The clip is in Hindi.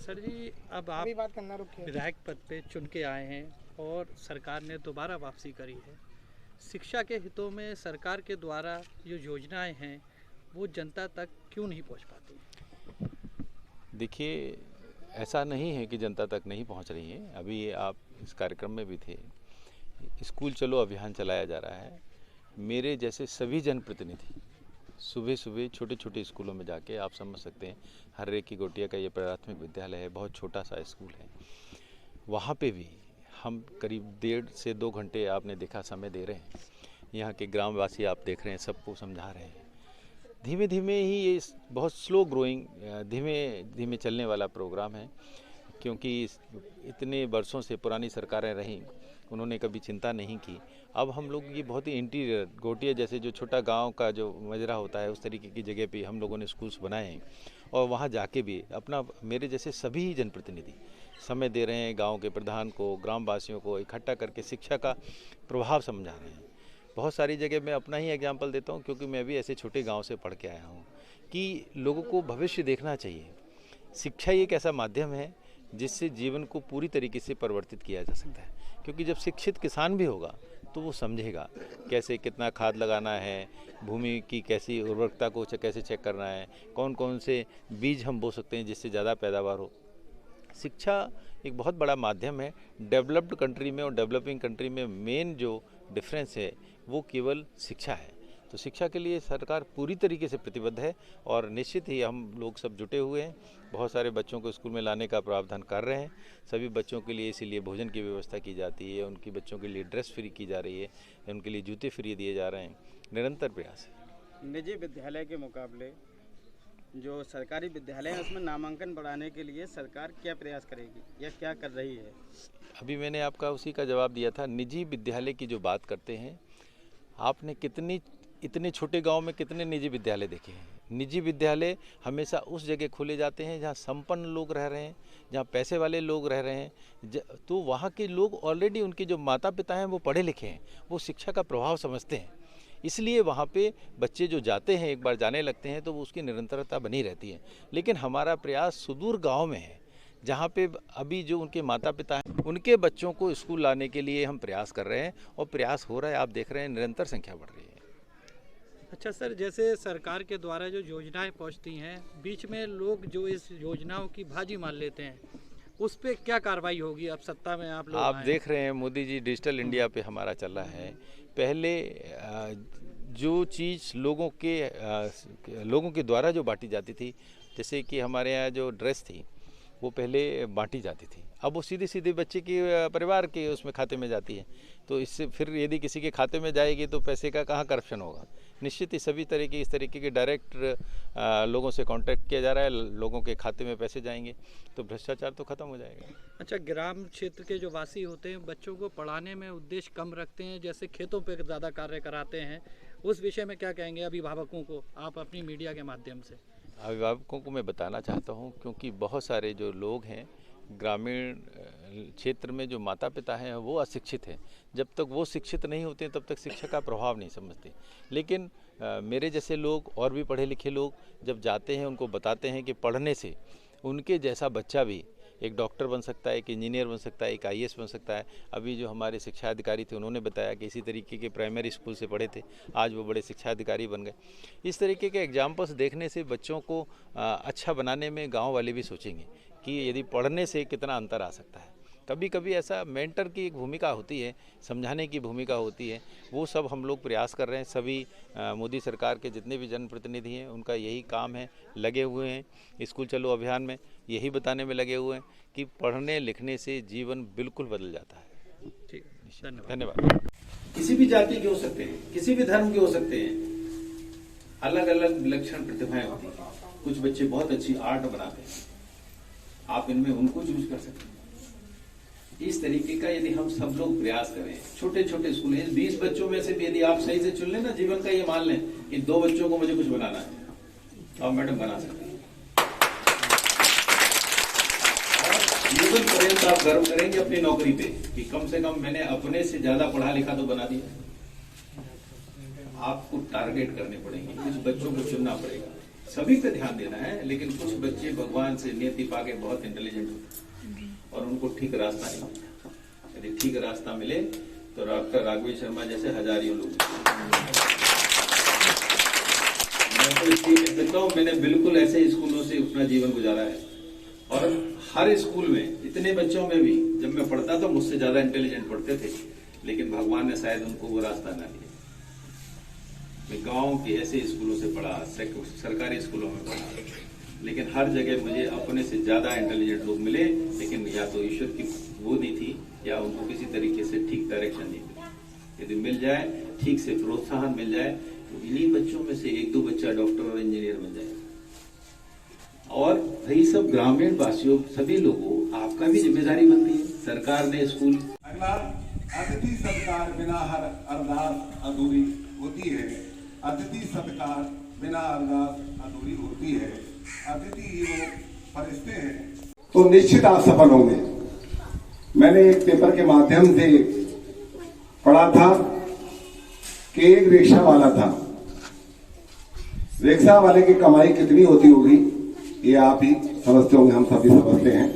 सर जी, अब आप बात करना रुकिए। विधायक पद पे चुन के आए हैं और सरकार ने दोबारा वापसी करी है। शिक्षा के हितों में सरकार के द्वारा जो योजनाएं हैं वो जनता तक क्यों नहीं पहुंच पाती? देखिए, ऐसा नहीं है कि जनता तक नहीं पहुंच रही है। अभी आप इस कार्यक्रम में भी थे। स्कूल चलो अभियान चलाया जा रहा है। मेरे जैसे सभी जनप्रतिनिधि सुबह सुबह छोटे छोटे स्कूलों में जाके, आप समझ सकते हैं, हर्रे की गोटिया का ये प्राथमिक विद्यालय है, बहुत छोटा सा स्कूल है। वहाँ पे भी हम करीब 1.5 से 2 घंटे आपने देखा समय दे रहे हैं। यहाँ के ग्रामवासी आप देख रहे हैं, सबको समझा रहे हैं। धीमे धीमे ही ये बहुत स्लो ग्रोइंग, धीमे धीमे चलने वाला प्रोग्राम है, क्योंकि इतने वर्षों से पुरानी सरकारें रहीं, उन्होंने कभी चिंता नहीं की। अब हम लोग ये बहुत ही इंटीरियर गोटिया जैसे जो छोटा गांव का जो मजरा होता है, उस तरीके की जगह पे हम लोगों ने स्कूल्स बनाए हैं और वहाँ जाके भी अपना, मेरे जैसे सभी जनप्रतिनिधि समय दे रहे हैं। गांव के प्रधान को, ग्रामवासियों को इकट्ठा करके शिक्षा का प्रभाव समझा रहे हैं। बहुत सारी जगह मैं अपना ही एग्जाम्पल देता हूँ, क्योंकि मैं भी ऐसे छोटे गाँव से पढ़ के आया हूँ, कि लोगों को भविष्य देखना चाहिए। शिक्षा एक ऐसा माध्यम है जिससे जीवन को पूरी तरीके से परिवर्तित किया जा सकता है, क्योंकि जब शिक्षित किसान भी होगा तो वो समझेगा कैसे कितना खाद लगाना है, भूमि की कैसी उर्वरकता को कैसे चेक करना है, कौन कौन से बीज हम बो सकते हैं जिससे ज़्यादा पैदावार हो। शिक्षा एक बहुत बड़ा माध्यम है। डेवलप्ड कंट्री में और डेवलपिंग कंट्री में मेन जो डिफरेंस है वो केवल शिक्षा है। तो शिक्षा के लिए सरकार पूरी तरीके से प्रतिबद्ध है और निश्चित ही हम लोग सब जुटे हुए हैं। बहुत सारे बच्चों को स्कूल में लाने का प्रावधान कर रहे हैं। सभी बच्चों के लिए इसीलिए भोजन की व्यवस्था की जाती है, उनकी बच्चों के लिए ड्रेस फ्री की जा रही है, उनके लिए जूते फ्री दिए जा रहे हैं। निरंतर प्रयास है। निजी विद्यालय के मुकाबले जो सरकारी विद्यालय है उसमें नामांकन बढ़ाने के लिए सरकार क्या प्रयास करेगी या क्या कर रही है? अभी मैंने आपका उसी का जवाब दिया था। निजी विद्यालय की जो बात करते हैं, आपने इतने छोटे गांव में कितने निजी विद्यालय देखे हैं? निजी विद्यालय हमेशा उस जगह खोले जाते हैं जहां संपन्न लोग रह रहे हैं, जहां पैसे वाले लोग रह रहे हैं। तो वहां के लोग ऑलरेडी, उनके जो माता पिता हैं वो पढ़े लिखे हैं, वो शिक्षा का प्रभाव समझते हैं। इसलिए वहाँ पे बच्चे जो जाते हैं, एक बार जाने लगते हैं तो वो उसकी निरंतरता बनी रहती है। लेकिन हमारा प्रयास सुदूर गाँव में है, जहाँ पे अभी जो उनके माता पिता हैं, उनके बच्चों को स्कूल लाने के लिए हम प्रयास कर रहे हैं और प्रयास हो रहा है। आप देख रहे हैं निरंतर संख्या बढ़ रही है। अच्छा सर, जैसे सरकार के द्वारा जो योजनाएं पहुंचती हैं, बीच में लोग जो इस योजनाओं की बाजी मान लेते हैं, उस पे क्या कार्रवाई होगी? अब सत्ता में आप लोग देख रहे हैं मोदी जी डिजिटल इंडिया पे हमारा चल रहा है। पहले जो चीज़ लोगों के द्वारा जो बांटी जाती थी, जैसे कि हमारे यहाँ जो ड्रेस थी वो पहले बांटी जाती थी, अब वो सीधे सीधे बच्चे के परिवार के उसमें खाते में जाती है। तो इससे फिर यदि किसी के खाते में जाएगी तो पैसे का कहाँ करप्शन होगा? निश्चित ही सभी इस तरीके के डायरेक्ट लोगों से कांटेक्ट किया जा रहा है, लोगों के खाते में पैसे जाएंगे तो भ्रष्टाचार तो खत्म हो जाएगा। अच्छा, ग्राम क्षेत्र के जो वासी होते हैं, बच्चों को पढ़ाने में उद्देश्य कम रखते हैं, जैसे खेतों पे ज़्यादा कार्य कराते हैं, उस विषय में क्या कहेंगे अभिभावकों को आप अपनी मीडिया के माध्यम से? अभिभावकों को मैं बताना चाहता हूँ, क्योंकि बहुत सारे जो लोग हैं ग्रामीण क्षेत्र में, जो माता पिता हैं वो अशिक्षित हैं। जब तक वो शिक्षित नहीं होते तब तक शिक्षा का प्रभाव नहीं समझते। लेकिन मेरे जैसे लोग और भी पढ़े लिखे लोग जब जाते हैं, उनको बताते हैं कि पढ़ने से उनके जैसा बच्चा भी एक डॉक्टर बन सकता है, एक इंजीनियर बन सकता है, एक IAS बन सकता है। अभी जो हमारे शिक्षा अधिकारी थे उन्होंने बताया कि इसी तरीके के प्राइमरी स्कूल से पढ़े थे, आज वो बड़े शिक्षा अधिकारी बन गए। इस तरीके के एग्जाम्पल्स देखने से बच्चों को अच्छा बनाने में गांव वाले भी सोचेंगे कि यदि पढ़ने से कितना अंतर आ सकता है। कभी कभी ऐसा मेंटर की एक भूमिका होती है, समझाने की भूमिका होती है, वो सब हम लोग प्रयास कर रहे हैं। सभी मोदी सरकार के जितने भी जनप्रतिनिधि हैं उनका यही काम है, लगे हुए हैं स्कूल चलो अभियान में, यही बताने में लगे हुए हैं कि पढ़ने लिखने से जीवन बिल्कुल बदल जाता है। ठीक, धन्यवाद। किसी भी जाति के हो सकते हैं, किसी भी धर्म के हो सकते हैं, अलग अलग विलक्षण प्रतिभाएं होती हैं। कुछ बच्चे बहुत अच्छी आर्ट बनाते हैं, आप इनमें उनको चूज कर सकते हैं। इस तरीके का यदि हम सब लोग प्रयास करें, छोटे छोटे स्कूल हैं, 20 बच्चों में से भी यदि आप सही से चुन लें ना, जीवन का ये मान लें कि 2 बच्चों को मुझे कुछ बनाना है, तो आप मैडम बना सकते हैं। और जीवन पर्यंत आप गर्व करेंगे अपनी नौकरी पे कि कम से कम मैंने अपने से ज्यादा पढ़ा लिखा तो बना दिया। आपको टारगेट करने पड़ेंगे, कुछ बच्चों को चुनना पड़ेगा, सभी पे ध्यान देना है, लेकिन कुछ बच्चे भगवान से नियति पाके बहुत इंटेलिजेंट होते हैं और उनको ठीक रास्ता नहीं मिलता। यदि ठीक रास्ता मिले तो डॉक्टर राघवेंद्र शर्मा जैसे हजारों लोग। मैं तो इसलिए कह सकता हूँ, मैंने बिल्कुल ऐसे स्कूलों से अपना जीवन गुजारा है और हर स्कूल में इतने बच्चों में भी जब मैं पढ़ता था मुझसे ज्यादा इंटेलिजेंट पढ़ते थे, लेकिन भगवान ने शायद उनको वो रास्ता ना दिया। मैं गांव के ऐसे स्कूलों से पढ़ा, सरकारी स्कूलों में पढ़ा, लेकिन हर जगह मुझे अपने से ज्यादा इंटेलिजेंट लोग मिले, लेकिन या तो ईश्वर की वो नहीं थी या उनको किसी तरीके से ठीक डायरेक्शन नहीं मिली। यदि मिल जाए, ठीक से प्रोत्साहन मिल जाए, तो इन्हीं बच्चों में से एक दो बच्चा डॉक्टर और इंजीनियर बन जाए। और रही सब ग्रामीण वासियों, सभी लोगों, आपका भी जिम्मेदारी बनती है। सरकार ने स्कूल, अगला अतिथि सत्कार बिना हर अरदास अधूरी होती है। अतिथि सत्कार बिना अरदास अधूरी होती है। अतिथि ही वो फरिश्ते हैं। तो निश्चित आप सफल होंगे। मैंने एक पेपर के माध्यम से पढ़ा था कि एक रिक्शा वाला था। रिक्शा वाले की कमाई कितनी होती होगी ये आप ही समझते होंगे, हम सभी समझते हैं।